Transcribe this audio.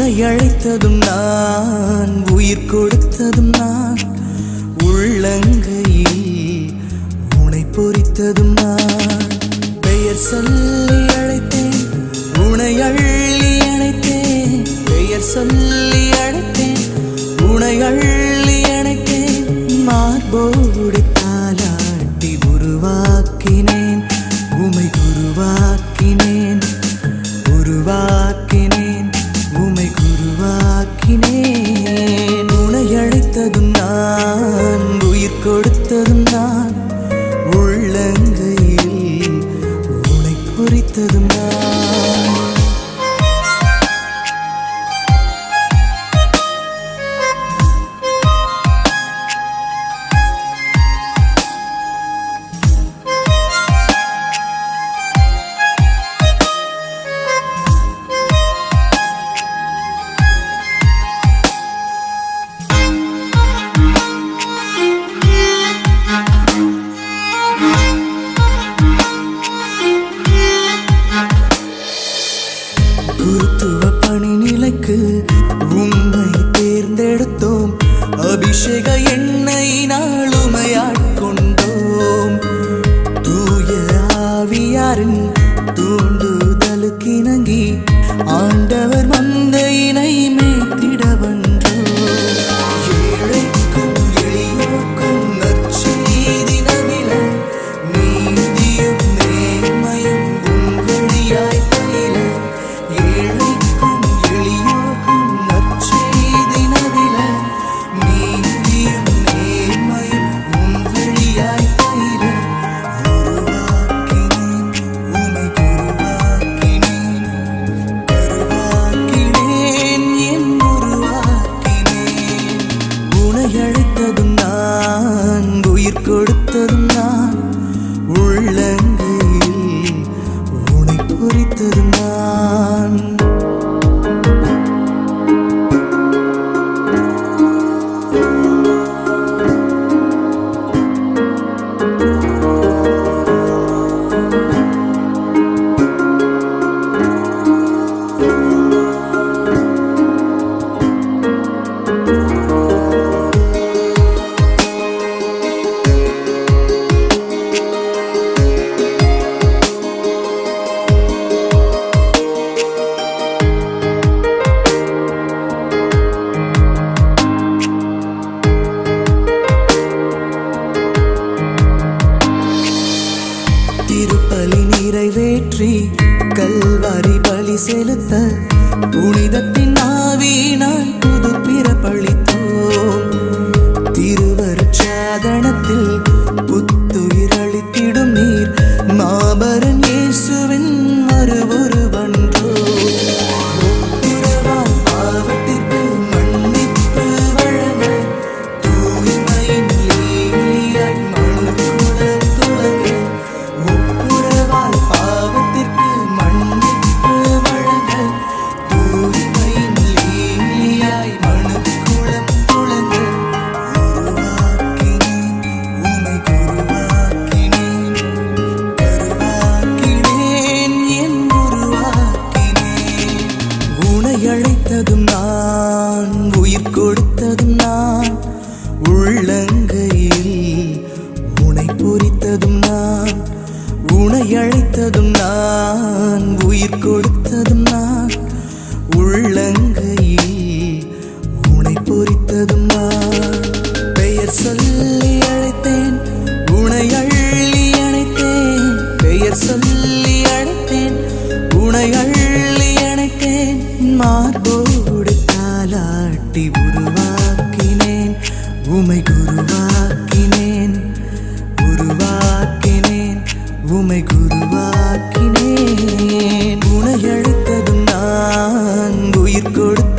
உனை அழைத்ததும் நான், உயிர் கொடுத்ததும் நான், உள்ளங்கையில் உனை பொறித்ததும் நான். பெயர் சொல்லி அழைத்தேன், உனை அள்ளி அணைத்தேன். பெயர் சொல்லி அழைத்தேன், உனை அள்ளி அணைத்தேன். மார்போடு தாலாட்டி உருவாக்கினேன், உமை குருவாக்கினேன், உருவாக்கினேன், உமை குருவாக்கினேன். உனை அழைத்ததும் நான், உயிர் கொடுத்ததும் நான், உள்ளங்கையில் உனை பொறித்ததும் நான். குருத்துவ பணி நிலைக்கு உம்மை தேர்ந்தெடுத்தோம். அபிஷேக எண்ணெயினால் உமையாட்கொண்டோம். தூய ஆவியாரின் தூண்டுதலுக்கிணங்கி ஆண்டவர் மந்தையினை மேய்த்திட வந்தோம். ஏழைக்கும் எளியோர்க்கும் நற்செய்தி நவில, நீதியும் நேர்மையும் உம் வழியாய் பயில. ஏழைக்கும் எளியோர்க்கும் நற்செய்தி நவில, நீதியும் நேர்மையும் உம் வழியாய் பயில. உருவாக்கினேன், உமை குருவாக்கினேன், கருவாக்கினேன், என் உருவாக்கினேன். உனை அழைத்ததும் நான், உயிர் கொடுத்ததும் நான், உள்ளங்கையில் உனை பொறித்ததும் நான். திருப்பலி நிறைவேற்றி கல்வாரி பலி செலுத்த புனிதத்தின் ஆவியினால் புது பிறப்பளித்தோம். திருவருட்சாதனத்தில் புத்துயிரளித்திடும் நீர் மாபரன் இயேசுவின் மறுவுருவன்றோ. ஒப்புரவால் பாவத்திற்கு மன்னிப்பு வழங்க, தூய்மையின் லீலியாய் மனுக்குலம் துலங்க. ஒப்புரவால் பாவத்திற்கு மன்னிப்பு வழங்க, தூய்மையின் லீலியாய் மனுக்குலம் துலங்க. உருவாக்கினேன், உமை குருவாக்கினேன், கருவாக்கினேன், என் உருவாக்கினேன். உனை அழைத்ததும் நான், உயிர் கொடுத்ததும் நான், உள்ளங்கையில் உனை பொறித்ததும் நான். உனை அழைத்ததும் நான், உயிர் கொடுத்ததும் நான், உள்ளங்கையில் உனை பொறித்ததும் நான். பெயர் சொல்லி அழைத்தேன், உனை அள்ளி அணைத்தேன். பெயர் சொல்லி அழைத்தேன், உனை அள்ளி அணைத்தேன். மார்போடு தாலாட்டி உருவாக்கினேன், உமை குருவாக்கினேன், உருவாக்கினேன், உமை குருவாக்கினேன். உனை அழைத்ததும் நான், உயிர் கொடுத்ததும்